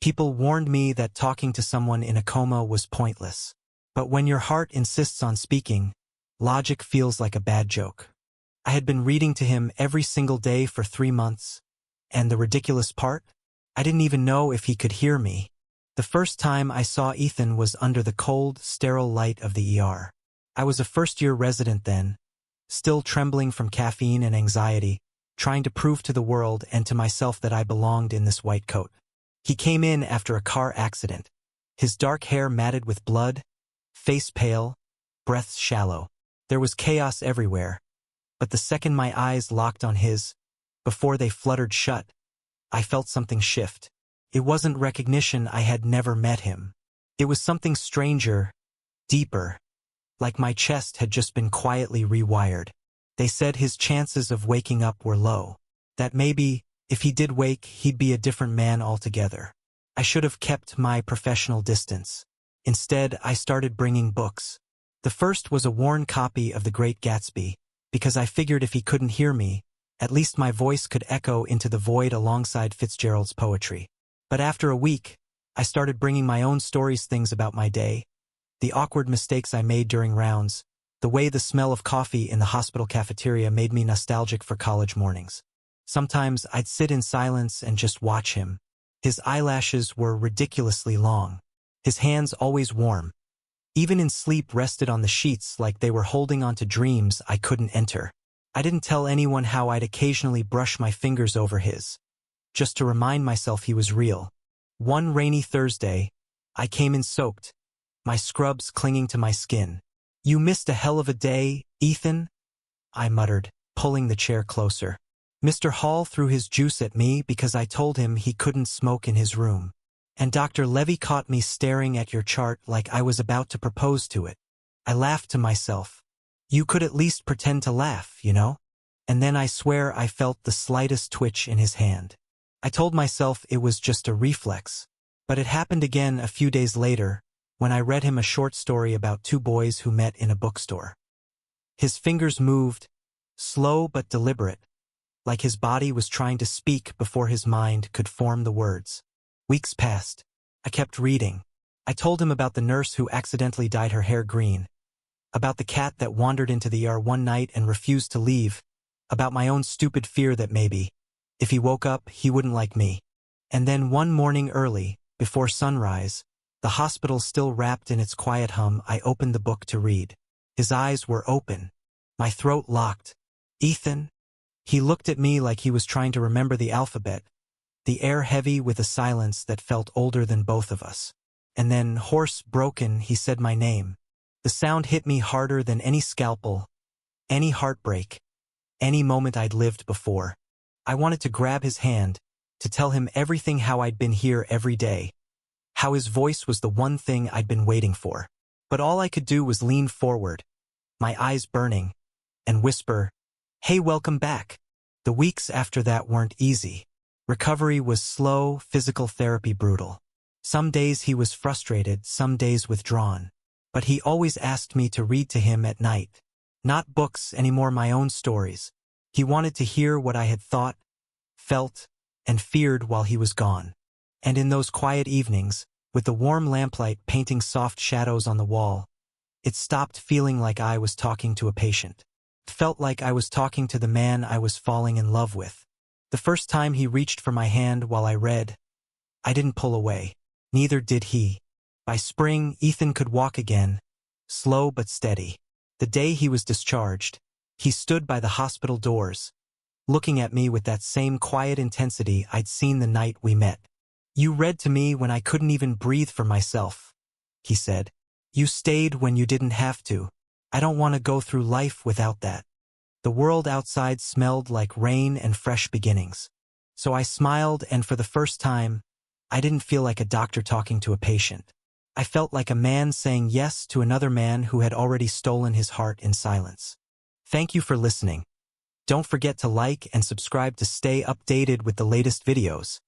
People warned me that talking to someone in a coma was pointless. But when your heart insists on speaking, logic feels like a bad joke. I had been reading to him every single day for 3 months, and the ridiculous part? I didn't even know if he could hear me. The first time I saw Ethan was under the cold, sterile light of the ER. I was a first-year resident then, still trembling from caffeine and anxiety, trying to prove to the world and to myself that I belonged in this white coat. He came in after a car accident, his dark hair matted with blood, face pale, breath shallow. There was chaos everywhere, but the second my eyes locked on his, before they fluttered shut, I felt something shift. It wasn't recognition. I had never met him. It was something stranger, deeper, like my chest had just been quietly rewired. They said his chances of waking up were low, that maybe, if he did wake, he'd be a different man altogether. I should have kept my professional distance. Instead, I started bringing books. The first was a worn copy of The Great Gatsby, because I figured if he couldn't hear me, at least my voice could echo into the void alongside Fitzgerald's poetry. But after a week, I started bringing my own stories, things about my day, the awkward mistakes I made during rounds, the way the smell of coffee in the hospital cafeteria made me nostalgic for college mornings. Sometimes I'd sit in silence and just watch him. His eyelashes were ridiculously long, his hands always warm. Even in sleep rested on the sheets like they were holding on to dreams I couldn't enter. I didn't tell anyone how I'd occasionally brush my fingers over his, just to remind myself he was real. One rainy Thursday, I came in soaked, my scrubs clinging to my skin. "You missed a hell of a day, Ethan," I muttered, pulling the chair closer. Mr. Hall threw his juice at me because I told him he couldn't smoke in his room. And Dr. Levy caught me staring at your chart like I was about to propose to it. I laughed to myself. You could at least pretend to laugh, you know? And then I swear I felt the slightest twitch in his hand. I told myself it was just a reflex. But it happened again a few days later, when I read him a short story about 2 boys who met in a bookstore. His fingers moved, slow but deliberate, like his body was trying to speak before his mind could form the words. Weeks passed. I kept reading. I told him about the nurse who accidentally dyed her hair green, about the cat that wandered into the ER one night and refused to leave, about my own stupid fear that maybe, if he woke up, he wouldn't like me. And then one morning early, before sunrise, the hospital still wrapped in its quiet hum, I opened the book to read. His eyes were open, my throat locked. Ethan? He looked at me like he was trying to remember the alphabet, the air heavy with a silence that felt older than both of us. And then, hoarse, broken, he said my name. The sound hit me harder than any scalpel, any heartbreak, any moment I'd lived before. I wanted to grab his hand, to tell him everything, how I'd been here every day, how his voice was the one thing I'd been waiting for. But all I could do was lean forward, my eyes burning, and whisper, "Hey, welcome back." The weeks after that weren't easy. Recovery was slow, physical therapy brutal. Some days he was frustrated, some days withdrawn. But he always asked me to read to him at night. Not books anymore, my own stories. He wanted to hear what I had thought, felt, and feared while he was gone. And in those quiet evenings, with the warm lamplight painting soft shadows on the wall, it stopped feeling like I was talking to a patient. It felt like I was talking to the man I was falling in love with. The first time he reached for my hand while I read, I didn't pull away. Neither did he. By spring, Ethan could walk again, slow but steady. The day he was discharged, he stood by the hospital doors, looking at me with that same quiet intensity I'd seen the night we met. "You read to me when I couldn't even breathe for myself," he said. "You stayed when you didn't have to. I don't want to go through life without that." The world outside smelled like rain and fresh beginnings. So I smiled, and for the first time, I didn't feel like a doctor talking to a patient. I felt like a man saying yes to another man who had already stolen his heart in silence. Thank you for listening. Don't forget to like and subscribe to stay updated with the latest videos.